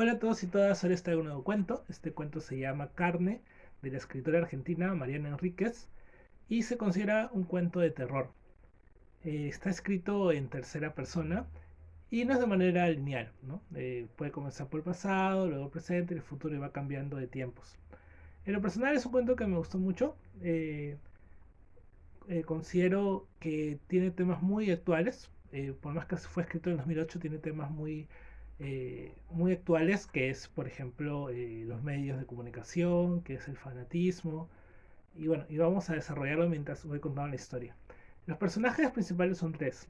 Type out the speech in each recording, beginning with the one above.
Hola a todos y todas, ahora está un nuevo cuento. Este cuento se llama Carne, de la escritora argentina Mariana Enríquez, y se considera un cuento de terror. Está escrito en tercera persona y no es de manera lineal, ¿no? Puede comenzar por el pasado, luego el presente, el futuro y va cambiando de tiempos. En lo personal es un cuento que me gustó mucho. Considero que tiene temas muy actuales. Por más que fue escrito en 2008, tiene temas muy actuales, que es, por ejemplo, los medios de comunicación, que es el fanatismo. Y bueno, y vamos a desarrollarlo mientras voy contando la historia. Los personajes principales son tres.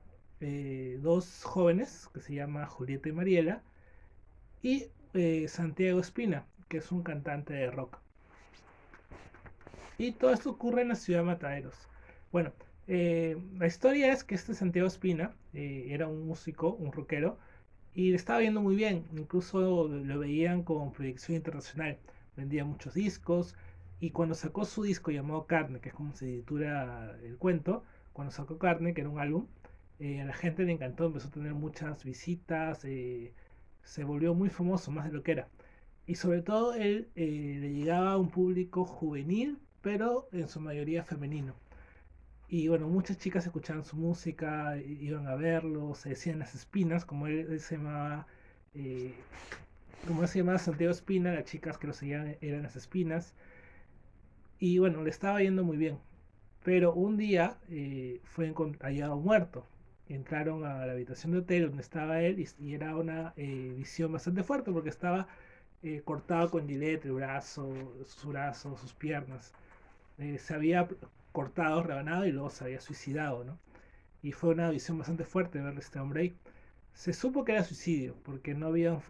Dos jóvenes, que se llaman Julieta y Mariela, y Santiago Espina, que es un cantante de rock. Y todo esto ocurre en la ciudad de Mataderos. Bueno, la historia es que este Santiago Espina era un músico, un rockero, y le estaba yendo muy bien. Incluso lo veían con proyección internacional. Vendía muchos discos. Y cuando sacó su disco llamado Carne, que es como se titula el cuento, cuando sacó Carne, que era un álbum, a la gente le encantó, empezó a tener muchas visitas, se volvió muy famoso, más de lo que era. Y sobre todo él le llegaba a un público juvenil, pero en su mayoría femenino. Y bueno, muchas chicas escuchaban su música, iban a verlo, se decían las espinas, como él se llamaba, eh, como él se llamaba Santiago Espina, las chicas que lo seguían eran las espinas. Y bueno, le estaba yendo muy bien. Pero un día fue hallado muerto. Entraron a la habitación de hotel donde estaba él y era una visión bastante fuerte porque estaba cortado con gilete el brazo, sus piernas. Se había cortado, rebanado y luego se había suicidado, ¿no? Y fue una visión bastante fuerte verle a este hombre ahí. Se supo que era suicidio porque no habían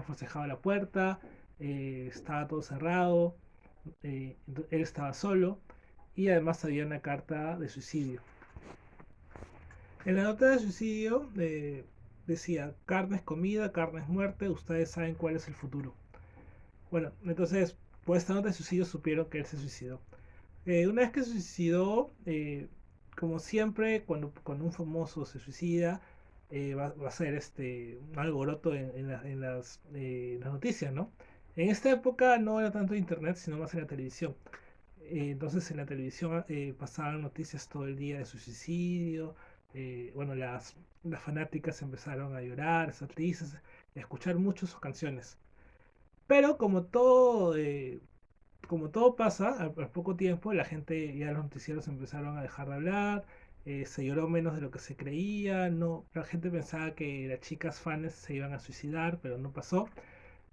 forcejado la puerta, estaba todo cerrado, él estaba solo y además había una carta de suicidio. En la nota de suicidio decía, carne es comida, carne es muerte, ustedes saben cuál es el futuro. Bueno, entonces, por esta nota de suicidio supieron que él se suicidó. Una vez que se suicidó, como siempre, cuando un famoso se suicida, va a ser un alboroto en las noticias, ¿no? En esta época no era tanto internet, sino más en la televisión. Entonces en la televisión pasaban noticias todo el día de su suicidio. Bueno, las fanáticas empezaron a llorar, a estar tristes, a escuchar mucho sus canciones. Pero como todo pasa, al poco tiempo la gente, ya los noticieros empezaron a dejar de hablar, se lloró menos de lo que se creía, no, la gente pensaba que las chicas fans se iban a suicidar, pero no pasó.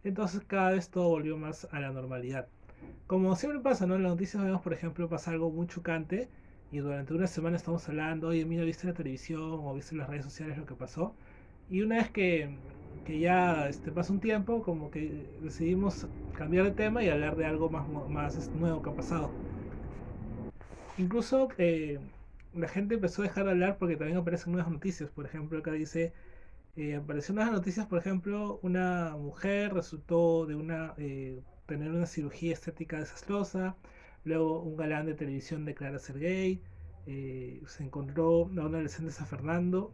Entonces cada vez todo volvió más a la normalidad. Como siempre pasa, ¿no? En las noticias vemos, por ejemplo, pasa algo muy chocante y durante una semana estamos hablando, oye, mira, viste la televisión o viste en las redes sociales lo que pasó. Y una vez que ya pasa un tiempo, como que decidimos cambiar de tema y hablar de algo más nuevo que ha pasado. Incluso la gente empezó a dejar de hablar porque también aparecen nuevas noticias. Por ejemplo, acá dice, apareció unas noticias, por ejemplo, una mujer resultó tener una cirugía estética desastrosa, luego un galán de televisión declara ser gay, se encontró a un adolescente de San Fernando,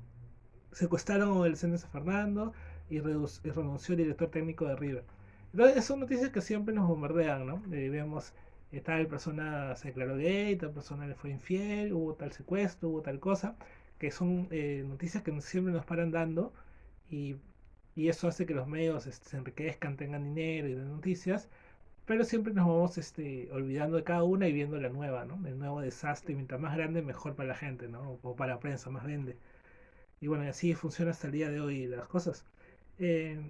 secuestraron a un adolescente de San Fernando y renunció el director técnico de River. Entonces, son noticias que siempre nos bombardean, ¿no? Vemos, tal persona se declaró gay, tal persona le fue infiel, hubo tal secuestro, hubo tal cosa, que son noticias que siempre nos paran dando y, y eso hace que los medios se enriquezcan, tengan dinero y den noticias, pero siempre nos vamos olvidando de cada una y viendo la nueva, ¿no? El nuevo desastre, y mientras más grande, mejor para la gente, ¿no? O para la prensa, más vende. Y bueno, y así funciona hasta el día de hoy las cosas. Eh,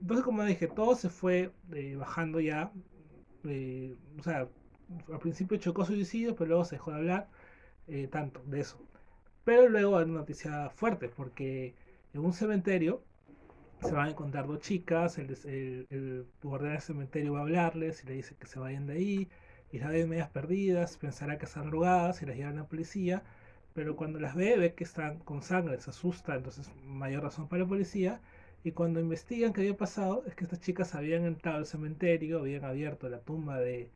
entonces, como dije, todo se fue bajando ya. O sea, al principio chocó suicidio, pero luego se dejó de hablar tanto de eso. Pero luego hay una noticia fuerte, porque en un cementerio se van a encontrar dos chicas, el guardián del cementerio va a hablarles y le dice que se vayan de ahí, y las ve medias perdidas, pensará que están drogadas y las llevan a la policía, pero cuando las ve que están con sangre, se asusta, entonces mayor razón para la policía, y cuando investigan qué había pasado, es que estas chicas habían entrado al cementerio, habían abierto la tumba de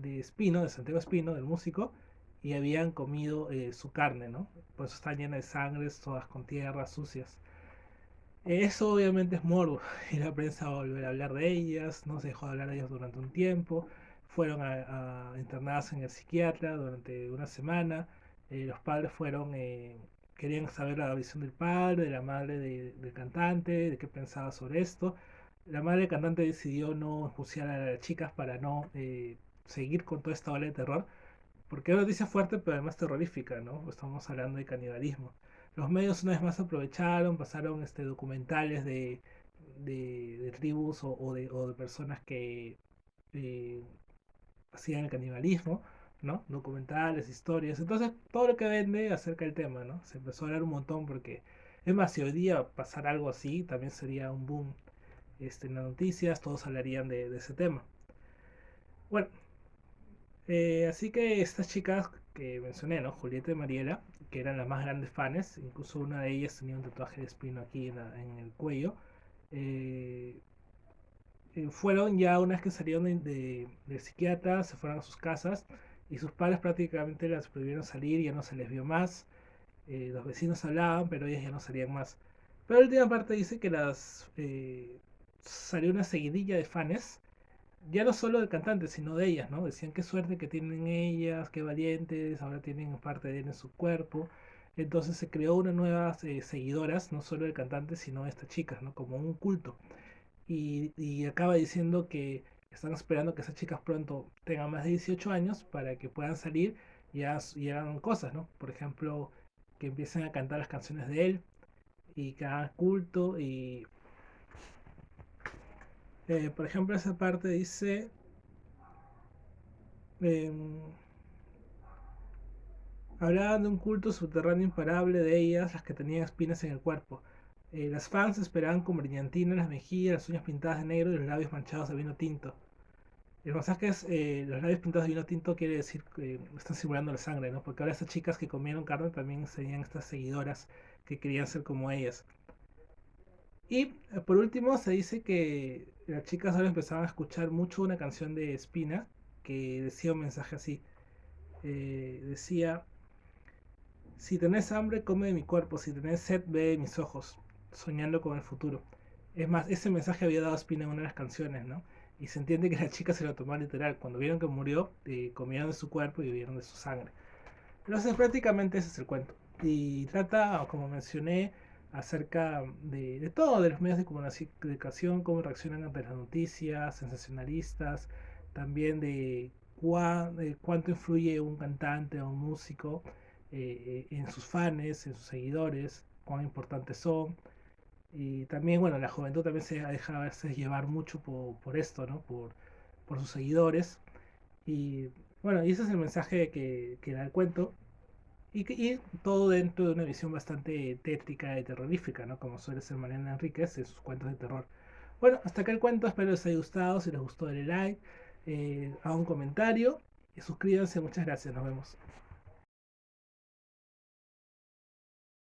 Espino, de Santiago Espino, del músico, y habían comido su carne, ¿no? Por eso están llenas de sangre, todas con tierra, sucias. Eso obviamente es morbo y la prensa va a volver a hablar de ellas, no se dejó de hablar de ellas durante un tiempo, fueron a internadas en el psiquiatra durante una semana, los padres querían saber la visión del padre, de la madre del cantante, de qué pensaba sobre esto. La madre del cantante decidió no enjuiciar a las chicas para no seguir con toda esta ola de terror, porque es una noticia fuerte, pero además terrorífica, ¿no? Estamos hablando de canibalismo. Los medios una vez más aprovecharon, pasaron documentales de tribus o de personas que eh, hacían el canibalismo, ¿no? Documentales, historias. Entonces, todo lo que vende acerca del tema, ¿no? Se empezó a hablar un montón porque, es más, si hoy día pasara algo así, también sería un boom en las noticias, todos hablarían de ese tema. Bueno, así que estas chicas que mencioné, ¿no? Julieta y Mariela, que eran las más grandes fans, incluso una de ellas tenía un tatuaje de espino aquí en el cuello, eh, fueron ya una vez que salieron del psiquiatra, se fueron a sus casas y sus padres prácticamente las prohibieron salir, ya no se les vio más. Los vecinos hablaban, pero ellas ya no salían más. Pero la última parte dice que salió una seguidilla de fans, ya no solo del cantante, sino de ellas, ¿no? Decían qué suerte que tienen ellas, qué valientes, ahora tienen parte de él en su cuerpo. Entonces se creó una nuevas seguidoras, no solo del cantante, sino de estas chicas, ¿no? Como un culto. Y acaba diciendo que están esperando que esas chicas pronto tengan más de 18 años para que puedan salir y hagan cosas, ¿no? Por ejemplo, que empiecen a cantar las canciones de él y que hagan culto. Y, por ejemplo, esa parte dice... em, hablaban de un culto subterráneo imparable de ellas, las que tenían espinas en el cuerpo. Las fans esperaban con brillantina en las mejillas, las uñas pintadas de negro y los labios manchados de vino tinto. El mensaje es, los labios pintados de vino tinto quiere decir que están simulando la sangre, ¿no? Porque ahora estas chicas que comieron carne también serían estas seguidoras que querían ser como ellas. Y por último se dice que las chicas ahora empezaban a escuchar mucho una canción de Espina que decía un mensaje así. Decía, si tenés hambre, come de mi cuerpo. Si tenés sed, ve de mis ojos. Soñando con el futuro. Es más, ese mensaje había dado Spina en una de las canciones, ¿no? Y se entiende que las chicas se lo tomaron literal. Cuando vieron que murió, comieron de su cuerpo y bebieron de su sangre. Entonces, prácticamente ese es el cuento. Y trata, como mencioné, acerca de todo, de los medios de comunicación, cómo reaccionan ante las noticias sensacionalistas, también de cuánto influye un cantante o un músico en sus fans, en sus seguidores, cuán importantes son. Y también, bueno, la juventud también se deja a veces llevar mucho por esto, ¿no? Por sus seguidores. Y bueno, y ese es el mensaje que da el cuento. Y todo dentro de una visión bastante tétrica y terrorífica, ¿no? Como suele ser Mariana Enríquez en sus cuentos de terror. Bueno, hasta acá el cuento, espero les haya gustado. Si les gustó, denle like, hagan un comentario y suscríbanse. Muchas gracias, nos vemos.